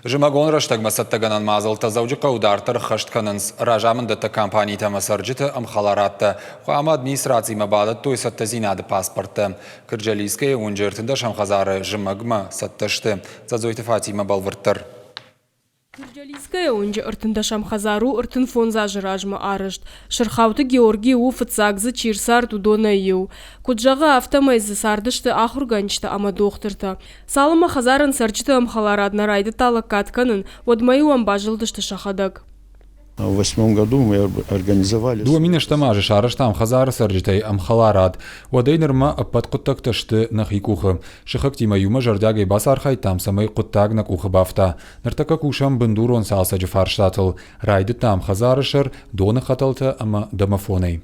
Жымагон раштаг масаттаганан мазылта завжықа удартыр қаштканынс ражамындыты компанийта масаржыты амхаларатты. Хуама администрации мабадат той сатта зинады паспорты. Кырджалийская унжертында шамхазары жымагма сатташты. Зазойты Фатима балвырттыр. Кырджалийская унжи ыртында шамхазару ыртын фонза жыражмы арышт. Шырхауты Георгий у фыцагзы чирсар тудона ю. Куджага автомайзы сардышты ахурганчты ама доқтырты. Салыма хазарын сарчыты амхаларадна райды талы катканын, одмаю амбажылдышты шахадак. В 2008 году мы организовали... Дуамина штамажи шарыштам хазары сарджитай амхаларад. Уадейнерма подкуттакташты нахикухы. Шихактима юма жардягай басархай там самай куттагнак ухы бафта. Нартака кушам бандурон салсаджи фарштатыл. Райды там хазарышыр, доны хаталты ама домофонай.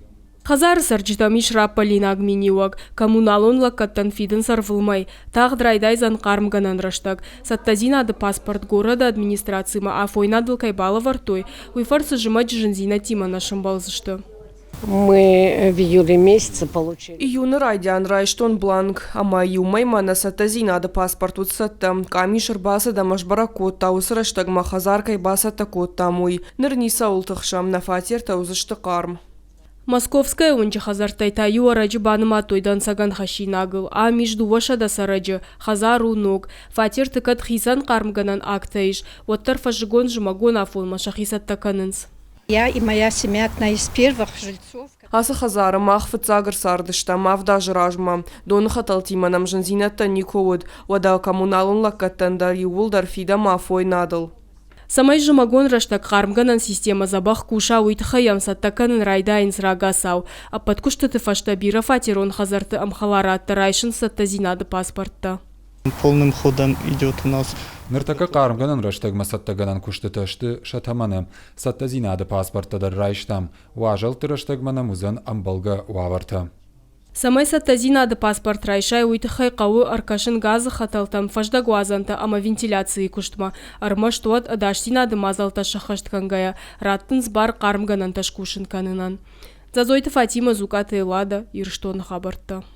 Хазары сарджита мишра полина агминиуак, коммуналон лакаттан фиден сарвылмай, тағдрайдай зан қармганан раштак. Саттазинады паспорт города администрацияма афойнадыл кайбалы вартой, уйфар сожимать жензина тима нашим балзышты. Мы в июле месяце получили. Июны райдян райштон бланк, ама юмай мана саттазинады паспорт утсаттам, камишыр басы дамаш баракот таусы раштаг махазар кайбаса такот тамуй, нырниса ултықшам на фатер таузышты қарм. Московская унчи хазартай таю арачы баныма тойдан саган хашинагыл, а между вашада сарачы хазару ног, фатер тыкат хисан кармганан актаиш, оттар фашигон жумагон афолма шахисат таканынс. Я и моя семья одна из первых жильцов. Асы хазары махфыт загыр сардышта, мавда жражма, доны хаталтима нам жензинатта никовод, вада коммуналун лаккаттандар ювулдар фида мафой надыл. Самай жымагон раштак қармганан система забах куша уйтхаям саттаканын райдайын срагасау, а подкуштаты фаштабира фатерон хазарты амхаларатты райшын саттазинады паспортта. Полным ходом идет у нас. Ныртака қармганан раштаг масаттаганан куштыташты шатаманы. Саттазинады паспорттадар райштам. Уажалты раштагмана музан амбалга уаварта. Самай саттазинады паспорт райшай уйтыхай қауы аркашын газы хаталтам фажда гуазанта ама вентиляции куштма. Армаш туат адаштинады мазалта шахашткангая. Раттынс бар қармганан ташкушын канынан. Зазойты Фатима зукаты лада ирштон хабарта.